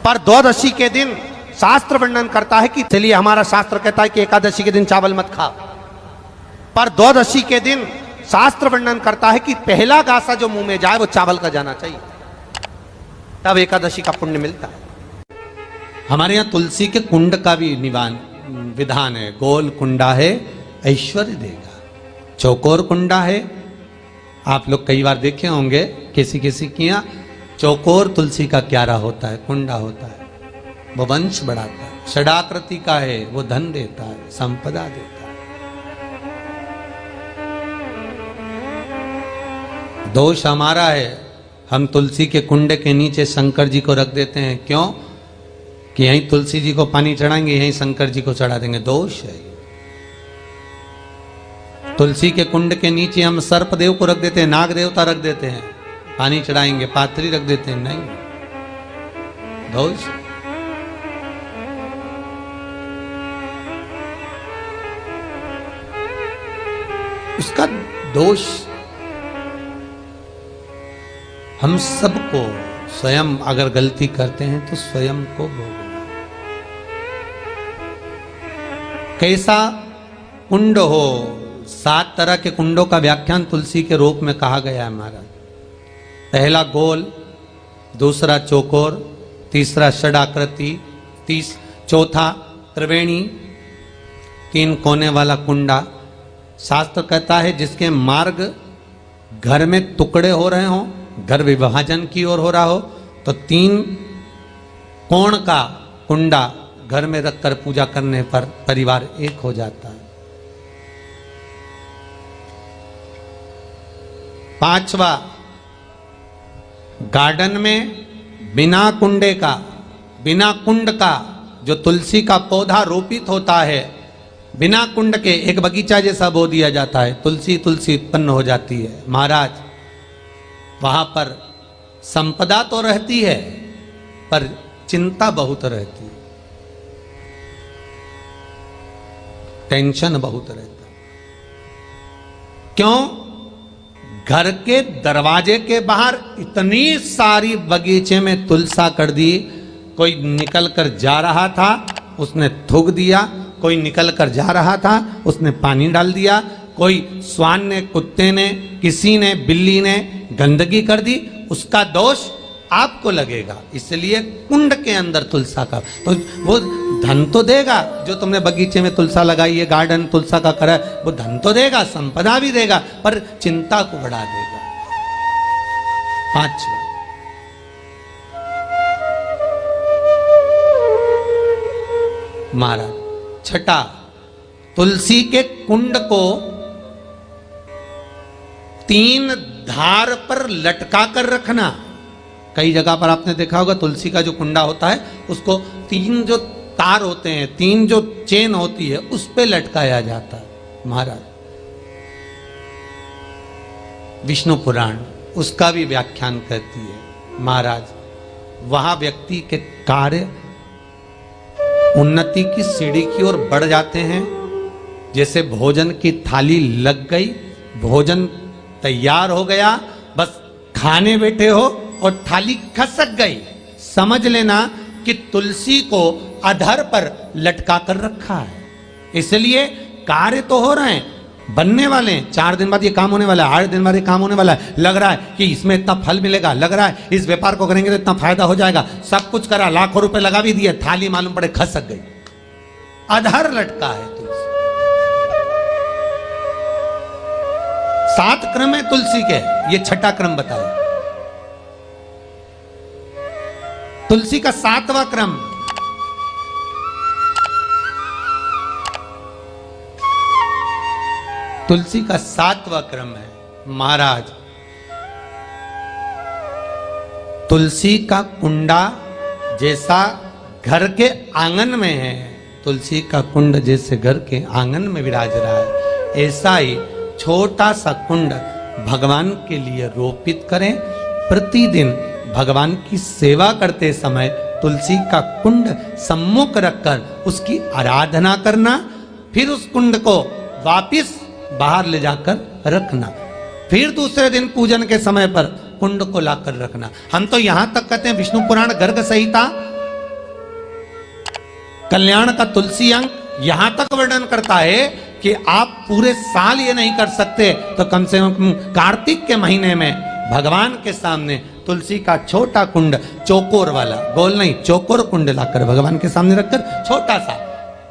पर द्वादशी के दिन शास्त्र वर्णन करता है कि चलिए हमारा शास्त्र कहता है कि एकादशी के दिन चावल मत खा, पर द्वादशी के दिन शास्त्र वर्णन करता है कि पहला गासा जो मुंह में जाए वो चावल का जाना चाहिए, तब एकादशी का पुण्य मिलता है। हमारे यहाँ तुलसी के कुंड का भी विधान है। गोल कुंडा है ऐश्वर्य देगा, चौकोर कुंडा है। आप लोग कई बार देखे होंगे किसी किसी के यहाँ चौकोर तुलसी का क्यारा होता है, कुंडा होता है, वो वंश बढ़ाता है। षडाकृति का है, वो धन देता है, संपदा देता है। दोष हमारा है, हम तुलसी के कुंड के नीचे शंकर जी को रख देते हैं। क्यों? कि यहीं तुलसी जी को पानी चढ़ाएंगे, यहीं शंकर जी को चढ़ा देंगे। दोष है। तुलसी के कुंड के नीचे हम सर्प देव को रख देते हैं, नाग देवता रख देते हैं, पानी चढ़ाएंगे, पात्री रख देते हैं, नहीं, दोष। उसका दोष हम सबको स्वयं अगर गलती करते हैं तो स्वयं को भोगना। कैसा कुंड हो, 7 तरह के कुंडों का व्याख्यान तुलसी के रूप में कहा गया है महाराज। पहला गोल, दूसरा चौकोर, तीसरा षडाकृति, चौथा त्रिवेणी, 3 कोने वाला कुंडा। शास्त्र कहता है जिसके मार्ग घर में टुकड़े हो रहे हों, घर विभाजन की ओर हो रहा हो, तो 3 कोण का कुंडा घर में रखकर पूजा करने पर परिवार एक हो जाता है। 5वां, गार्डन में बिना कुंडे का, बिना कुंड का जो तुलसी का पौधा रोपित होता है, बिना कुंड के एक बगीचा जैसा बो दिया जाता है, तुलसी तुलसी उत्पन्न हो जाती है। महाराज, वहां पर संपदा तो रहती है पर चिंता बहुत रहती है, टेंशन बहुत रहता है। क्यों? घर के दरवाजे के बाहर इतनी सारी बगीचे में तुलसा कर दी। कोई निकल कर जा रहा था, उसने थूक दिया, कोई निकल कर जा रहा था, उसने पानी डाल दिया, कोई श्वान ने, कुत्ते ने, किसी ने, बिल्ली ने गंदगी कर दी, उसका दोष आपको लगेगा। इसलिए कुंड के अंदर तुलसा का, तो वो धन तो देगा, जो तुमने बगीचे में तुलसा लगाई है, गार्डन तुलसा का करा, वो धन तो देगा, संपदा भी देगा, पर चिंता को बढ़ा देगा। 5वां, महाराज, 6, तुलसी के कुंड को 3 धार पर लटका कर रखना। कई जगह पर आपने देखा होगा तुलसी का जो कुंडा होता है उसको 3 जो तार होते हैं, 3 जो चेन होती है, उस पे लटकाया जाता है। महाराज, विष्णु पुराण उसका भी व्याख्यान करती है। महाराज, वहां व्यक्ति के कार्य उन्नति की सीढ़ी की ओर बढ़ जाते हैं। जैसे भोजन की थाली लग गई, भोजन तैयार हो गया, बस खाने बैठे हो और थाली खसक गई, समझ लेना कि तुलसी को अधर पर लटका कर रखा है। इसलिए कार्य तो हो रहे हैं, बनने वाले हैं, 4 दिन बाद ये काम होने वाला है, 8 दिन बाद ये काम होने वाला है, लग रहा है कि इसमें इतना फल मिलेगा, लग रहा है इस व्यापार को करेंगे तो इतना फायदा हो जाएगा, सब कुछ करा, लाखों रुपए लगा भी दिए, थाली मालूम पड़े खसक गई, अधर लटका है तुलसी। 7 क्रम है तुलसी के, ये 6ठा क्रम बताया। तुलसी का 7वां क्रम, तुलसी का 7वां क्रम है। महाराज, तुलसी का कुंडा जैसा घर के आंगन में है, तुलसी का कुंड जैसे घर के आंगन में विराज रहा है, ऐसा ही छोटा सा कुंड भगवान के लिए रोपित करें। प्रतिदिन भगवान की सेवा करते समय तुलसी का कुंड सम्मुख रखकर उसकी आराधना करना, फिर उस कुंड को वापिस बाहर ले जाकर रखना, फिर दूसरे दिन पूजन के समय पर कुंड को लाकर रखना। हम तो यहां तक कहते हैं विष्णु पुराण गर्ग संहिता कल्याण का तुलसी अंग यहां तक वर्णन करता है कि आप पूरे साल ये नहीं कर सकते तो कम से कम कार्तिक के महीने में भगवान के सामने तुलसी का छोटा कुंड, चौकोर वाला, गोल नहीं, चौकोर कुंड लाकर भगवान के सामने रखकर छोटा सा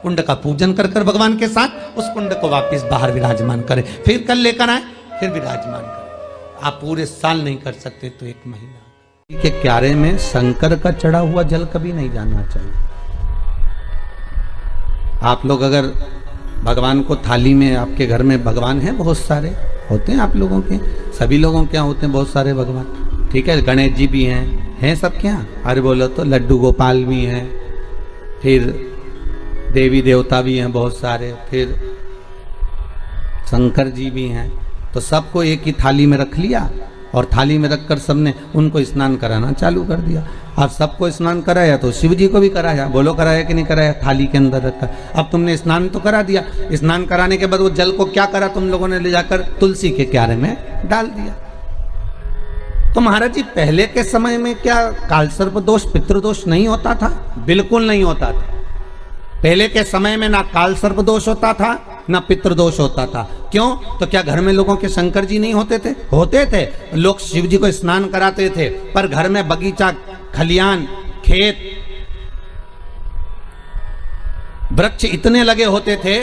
कुंड का पूजन कर कर भगवान के साथ उस कुंड को वापस बाहर विराजमान करें, फिर कल लेकर आए, फिर विराजमान करें। आप पूरे साल नहीं कर सकते तो एक महीना के क्यारे में शंकर का चढ़ा हुआ जल कभी नहीं जाना चाहिए। आप लोग अगर भगवान को थाली में, आपके घर में भगवान हैं बहुत सारे, होते हैं आप लोगों के, सभी लोगों के यहाँ होते हैं बहुत सारे भगवान, ठीक है, गणेश जी भी हैं सबके यहाँ, अरे बोलो तो लड्डू गोपाल भी हैं, फिर देवी देवता भी हैं बहुत सारे, फिर शंकर जी भी हैं, तो सबको एक ही थाली में रख लिया और थाली में रखकर सबने उनको स्नान कराना चालू कर दिया। अब सबको स्नान कराया तो शिव जी को भी कराया, बोलो कराया कि नहीं कराया, थाली के अंदर रखकर। अब तुमने स्नान तो करा दिया, स्नान कराने के बाद वो जल को क्या करा तुम लोगों ने, ले जाकर तुलसी के क्यारे में डाल दिया। तो महाराज जी पहले के समय में क्या कालसर्प दोष, पितृदोष नहीं होता था? बिल्कुल नहीं होता था। पहले के समय में ना कालसर्प दोष होता था ना पितृदोष होता था। क्यों? तो क्या घर में लोगों के शंकर जी नहीं होते थे? होते थे। लोग शिव जी को स्नान कराते थे, पर घर में बगीचा, खलियान, खेत, वृक्ष इतने लगे होते थे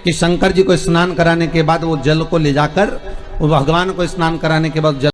कि शंकर जी को स्नान कराने के बाद वो जल को ले जाकर, वो भगवान को स्नान कराने के बाद जल